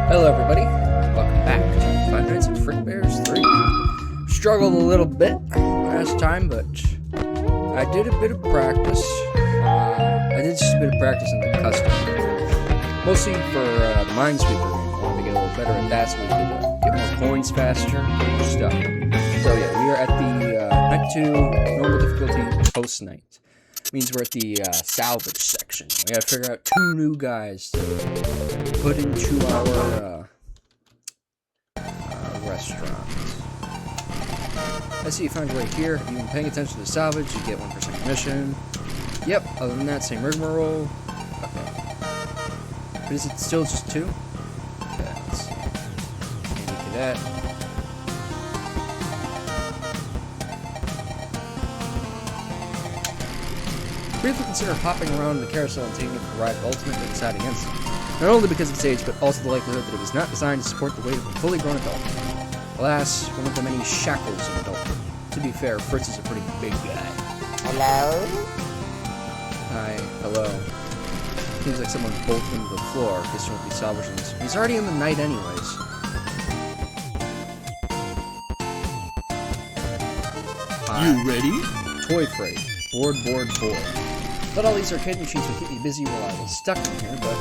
Hello everybody, welcome back to 5 Nights at Frickbears 3. Struggled a little bit last time, but I did a bit of practice. I did just a bit of practice in the custom. Mostly for the minesweeper game. I wanted to get a little better at that so we could get more coins faster and stuff. So yeah, we are at the night 2, normal difficulty, post-night. Means we're at the salvage section. We gotta figure out 2 new guys to put into our restaurant. I see you found your way here. If you've been paying attention to the salvage, you get 1% commission. Yep, other than that, same rigmarole. Okay. But is it still just 2? Okay, let's see. Handy cadet. Briefly consider hopping around the carousel and taking it for a ride, but ultimately decide against it. Not only because of its age, but also the likelihood that it was not designed to support the weight of a fully grown adult. Alas, one of the many shackles of adulthood. To be fair, Fritz is a pretty big guy. Hello? Hi, hello. Seems like someone bolted into the floor. Guess you won't be salvaging this. He's already in the night anyways. Hi. You ready? Toy freight. Board. Thought all these arcade machines would keep me busy while I was stuck in here, but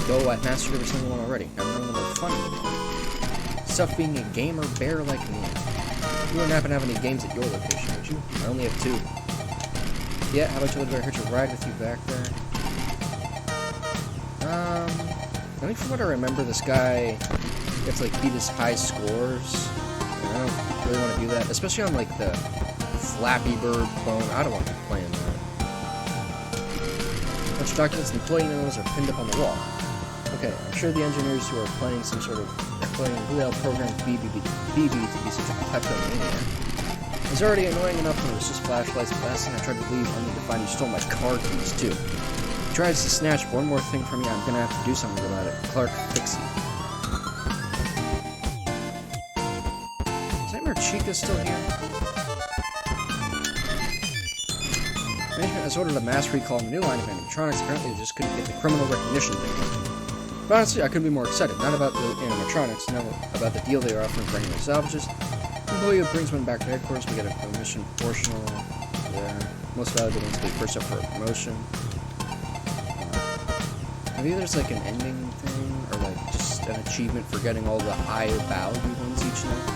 though I've mastered every single one already. I'm none of them are fun anymore. Stuff being a gamer bear like me. You wouldn't happen to have any games at your location, would you? I only have 2. Yeah, how about you let her hitch a ride with you back there? I think from what I remember, this guy gets to like beat his high scores. And I don't really want to do that, especially on like the Flappy Bird clone. I don't want to be playing that. A bunch of documents and employee memos are pinned up on the wall. Okay, I'm sure the engineers who are playing some sort of who they'll program BB to be such a kleptomaniac. It was already annoying enough when it was just flashlights, but last time I tried to leave only to find you stole my car keys too. If he tries to snatch one more thing from me, I'm gonna have to do something about it. Clark Fixie. Is Nightmare Chica still here? Management has ordered a mass recall on the new line of animatronics. Apparently, they just couldn't get the criminal recognition thing. But honestly, I couldn't be more excited. Not about the animatronics, no, about the deal they are offering for any of the salvages. The employee who brings one back to headquarters, we get a commission proportional. Yeah, most valuable ones get first up for a promotion. Maybe there's like an ending thing, or like just an achievement for getting all the higher value ones each night.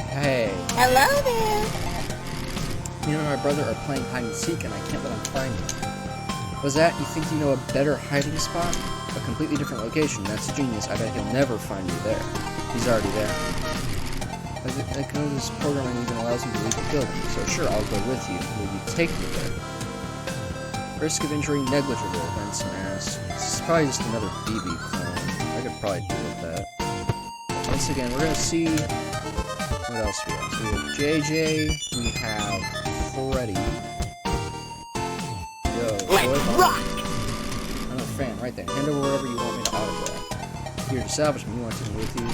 Hey. Hello there. Me and my brother are playing hide and seek, and I can't let him find me. Was that, you think you know a better hiding spot? A completely different location. That's genius. I bet he'll never find you there. He's already there. I know this programming even allows him to leave the building, so sure, I'll go with you. Will you take me there? Risk of injury negligible. Events mask. This is probably just another BB clone. I could probably deal with that. Once again, we're gonna see what else we have. So we have JJ. We have Freddy. Let's rock! I'm a fan, right there. Hand over wherever you want me to autograph. Here to salvage me, you want to take me with you.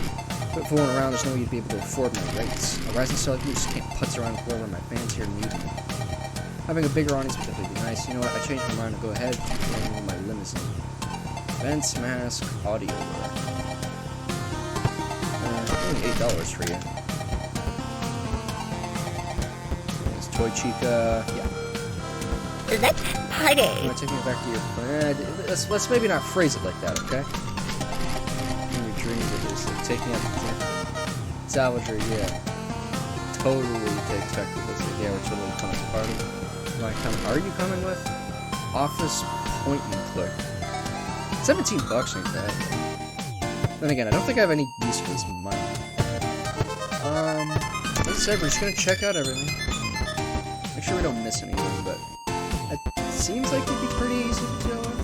Quit fooling around, there's no way you'd be able to afford my rates. A rising star like you just can't putz around and wherever my fans here need me. Having a bigger audience would definitely be nice. You know what, I changed my mind to go ahead and my limousine. Vents, mask, audio wear. Only $8 for you. There's Toy Chica, yeah. Let's party! I'm gonna take me back to your... let's maybe not phrase it like that, okay? In your dreams it is. Like, take me out to Salvager, yeah. Totally takes back to this. Like, yeah, we're totally coming to party. Are you coming with? Office point and click. $17 ain't bad. Then again, I don't think I have any use for this money. Like I said, we're just gonna check out everything. Make sure we don't miss anything, but... it seems like it'd be pretty easy to deal with.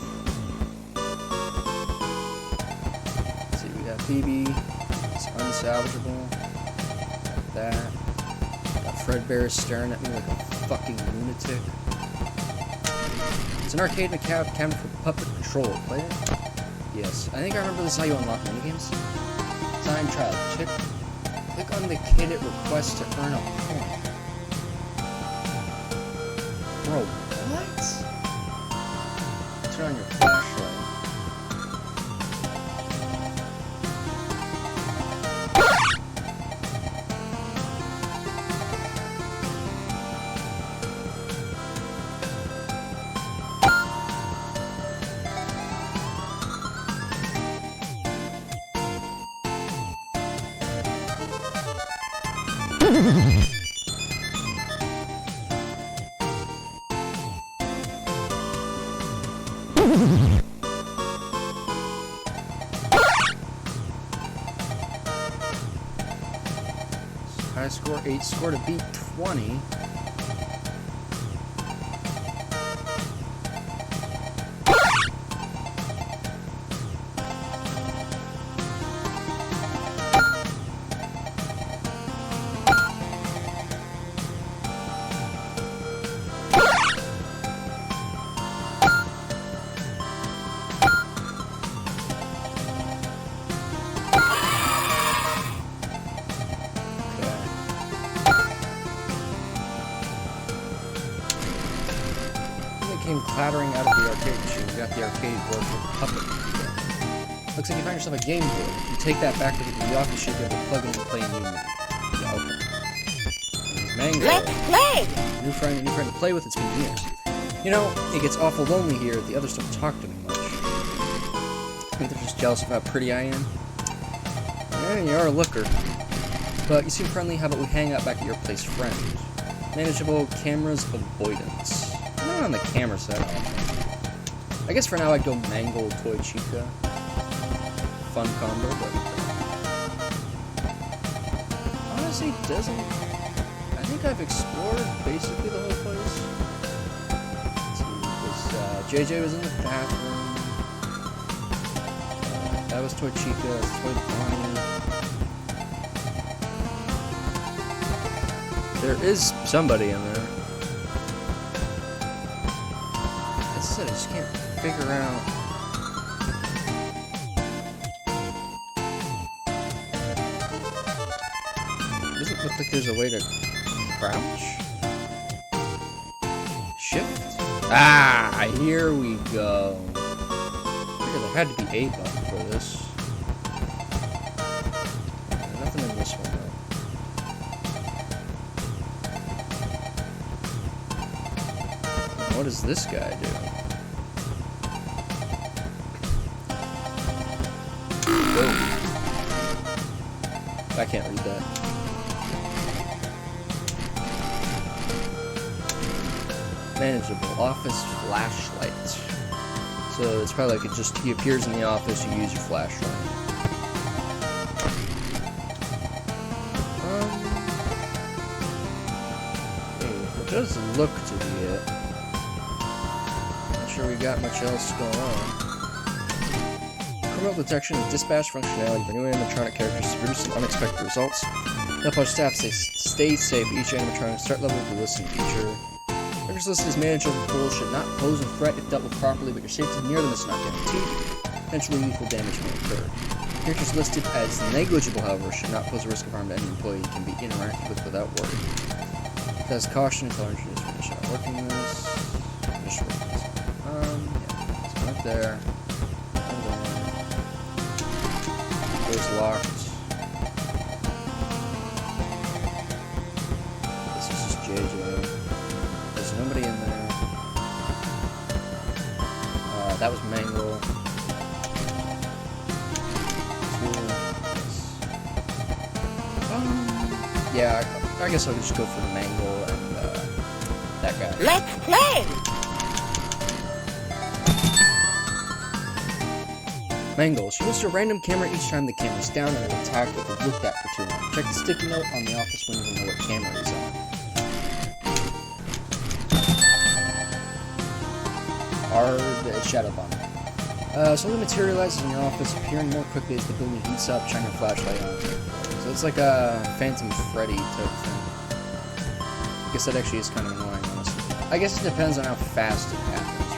Let's see, we got BB. It's unsalvageable. Got that. Got Frickbears staring at me like a fucking lunatic. It's an arcade cabinet for puppet patrol. Play it? Yes. I think I remember this is how you unlock minigames. Design trial. Click on the kid it requests to earn a point. Bro, what? Turn on your flashlight. High score, 8 score to beat 20. Came clattering out of the arcade machine. We got the arcade board for the puppet. Looks like you find yourself a game board. You take that back to the office, you'll be able to plug in and play new music. Yeah, okay. Mango. Let's play! New friend to play with, it's been years. You know, it gets awful lonely here. The others don't talk to me much. I think they're just jealous of how pretty I am. Yeah, you are a looker. But you seem friendly. How about we hang out back at your place, friend? Manageable cameras avoidance. Not on the camera side. I guess for now I'd go Mangle Toy Chica. Fun combo, but honestly doesn't. I think I've explored basically the whole place. Let's see, JJ was in the bathroom. That was Toy Chica. That's Toy Bonnie. There is somebody in there. I just can't figure out. Does it look like there's a way to crouch? Shift? Ah, here we go. I figured there had to be a button for this. Nothing in this one though. What does this guy do? I can't read that. Manageable office flashlight. So it's probably like he appears in the office, you use your flashlight. It does look to be it. Not sure we got much else going on. Criminal detection and dispatch functionality for new animatronic characters to produce some unexpected results. Help our staff stay safe. Each animatronic start level with the listen feature. Characters listed as manageable pools should not pose a threat if dealt with properly, but your safety near them is not guaranteed. Potentially lethal damage may occur. Characters listed as negligible, however, should not pose a risk of harm to any employee and can be interacted with without worry. It has caution until engineers finish out working this. Finish working this. Yeah, it's right there. Door's locked. This is just JJ. There's nobody in there. That was Mangle. Yeah, I guess I'll just go for the Mangle and that guy. Let's play! Mangle. She moves to a random camera each time the camera's down and will attack if it's looked at for too long. Check the sticky note on the office window to know what camera is on. Shadow bomb. Something materializes in your office, appearing more quickly as the building heats up, shining a flashlight on it. So it's like a Phantom Freddy type thing. I guess that actually is kind of annoying, honestly. I guess it depends on how fast it happens,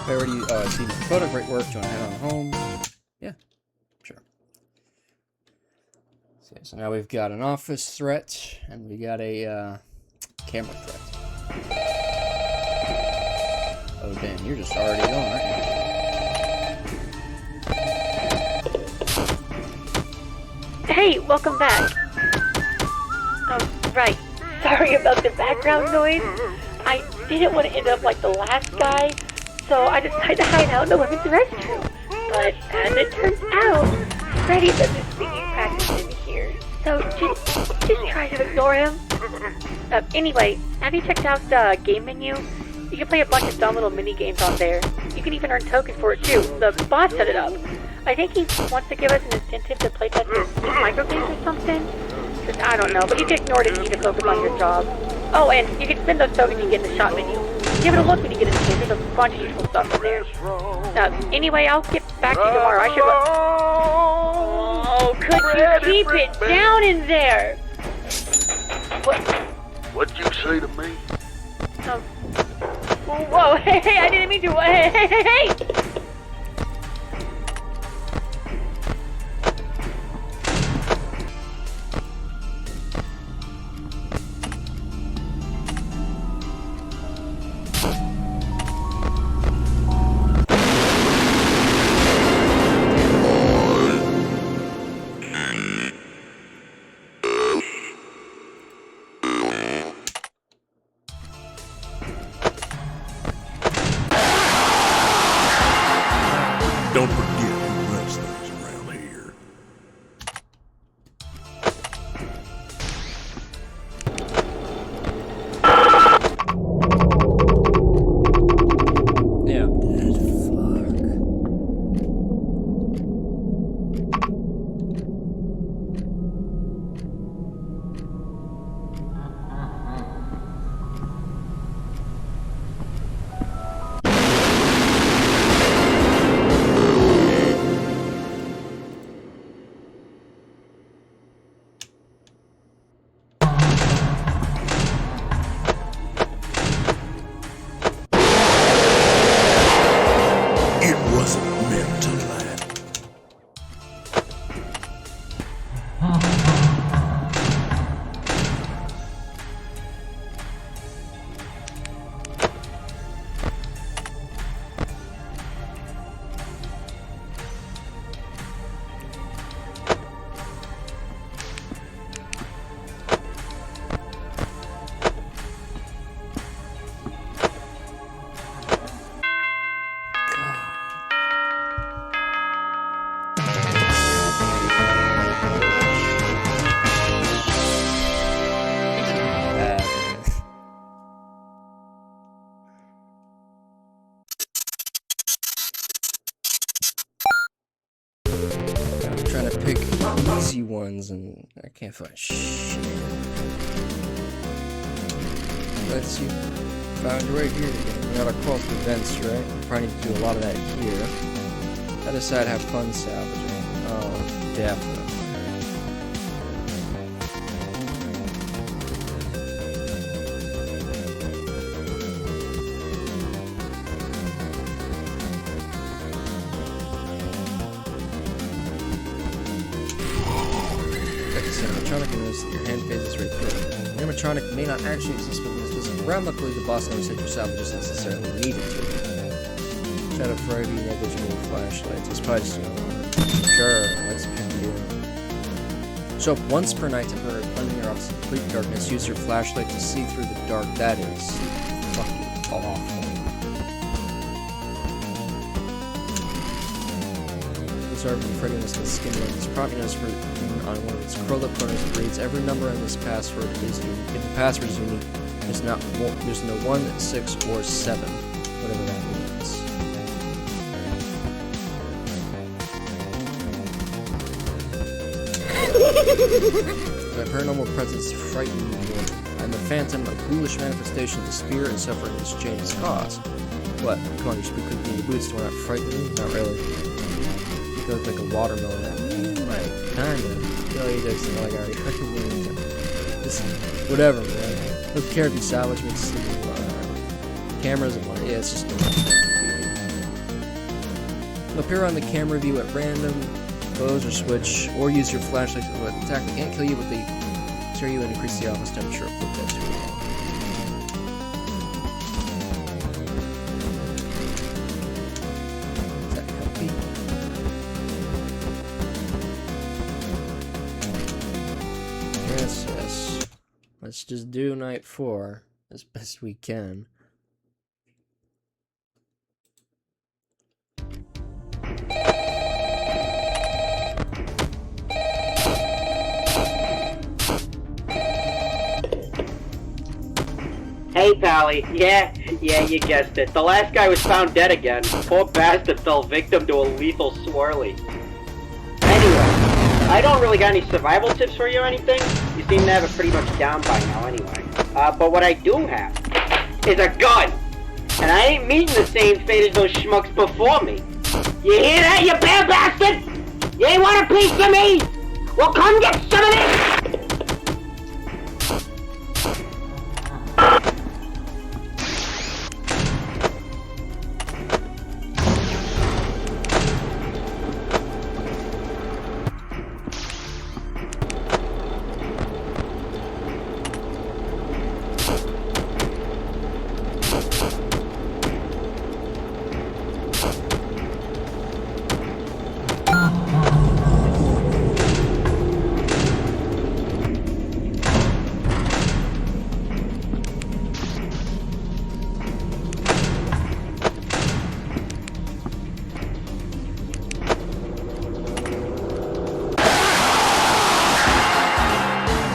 right? I see the photo. Great work. Do you want to head on home? Yeah, sure. So now we've got an office threat, and we got a camera threat. Oh damn, you're just already going, aren't you? Hey, welcome back. Oh, right. Sorry about the background noise. I didn't want to end up like the last guy, so I decided to hide out in the women's restroom. But as it turns out, Freddy does his singing practice in here, so just try to ignore him. Anyway, have you checked out the game menu? You can play a bunch of dumb little mini games on there. You can even earn tokens for it too. The boss set it up. I think he wants to give us an incentive to playtest his micro games or something. Just, I don't know, but you can ignore it if you need to focus on your job. Oh, and you can spend those tokens you get in the shop menu. Give it a look when you get a chance. There's a bunch of useful stuff in there. Now, anyway, I'll get back to you tomorrow. I should. Oh, could you keep it down in there? What? What'd you say to me? Whoa, hey, I didn't mean to. Hey. Don't forget who runs things around here. Yeah. Dead fuck. It wasn't meant to last. I'm trying to pick easy ones and I can't find shit. Let's see. Found right here again. We gotta call for events, right? We probably need to do a lot of that here. I decided to have fun salvaging. Oh, definitely. Animatronic and notice that your hand phases right there. The animatronic may not actually exist within this physical realm. Luckily, the boss never said your salvages necessarily needed to. Shadow Friday, negligible flashlights. It's probably just sure, let's continue. Show up once per night, temporarily plunging your office in complete darkness. Use your flashlight to see through the dark. That is fucking awful. From Freddy must have skimmed like this prompt notice for on one of its curled up corners that reads every number in this password is unique. If the password is unique, there's no 1, 6, or 7, whatever that means. My paranormal presence frightened me more. I'm a phantom, a ghoulish manifestation of the spirit and suffering this change has caused. What? Come on, you spook could be in your boots, do I not frighten me? Not really. You look like a watermelon. Right, kinda. Oh, you did something like I already just whatever, man. Don't care if you salvage me, just cameras and money. Yeah, it's just appear on the camera view at random, close or switch, or use your flashlight to attack. They can't kill you, but they tear you and increase the office temperature. Put that too long. Yes. Let's just do night 4 as best we can. Hey, Pally. Yeah, you guessed it. The last guy was found dead again. Poor bastard fell victim to a lethal swirly. Anyway, I don't really got any survival tips for you or anything. You seem to have it pretty much down by now anyway. But what I do have is a gun. And I ain't meeting the same fate as those schmucks before me. You hear that, you bad bastard? You ain't want a piece of me? Well, come get some of this!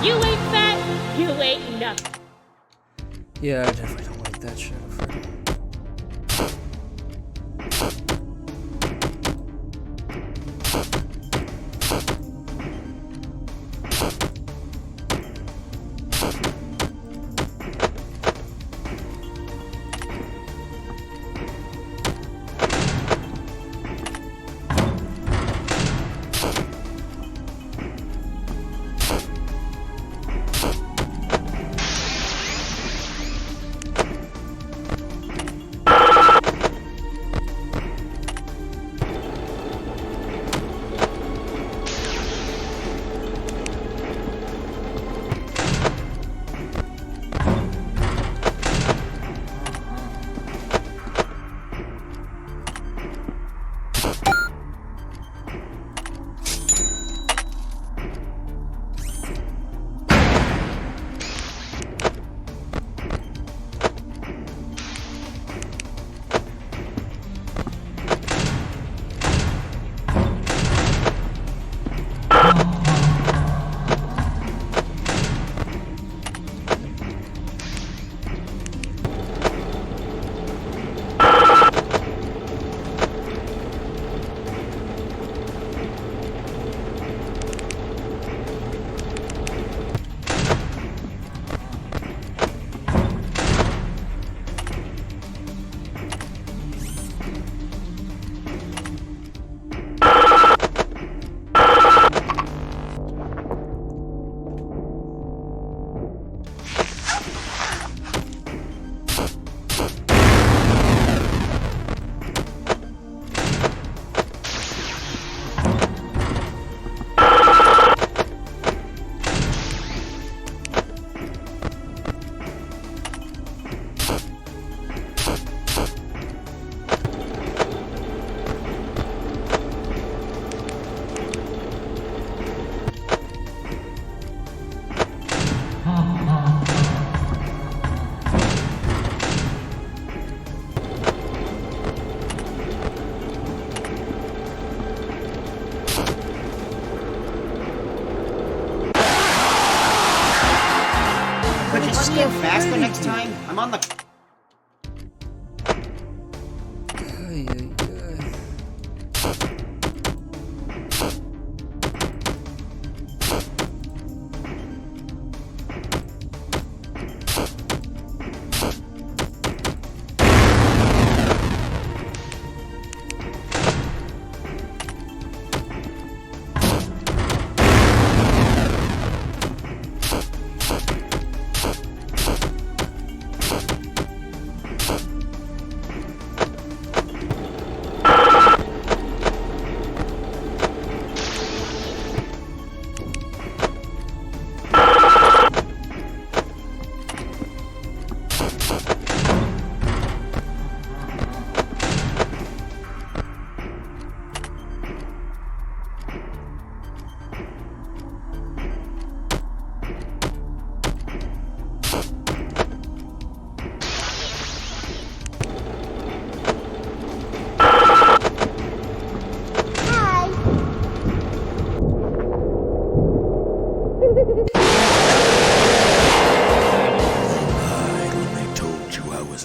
You ain't fat, you ain't nothing. Yeah, I definitely don't like that shit. Go faster next time. I'm on the... Ay, ay, ay.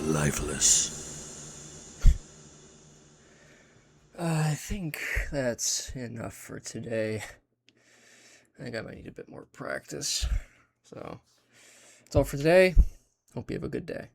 Lifeless. I think that's enough for today. I think I might need a bit more practice. So, that's all for today. Hope you have a good day.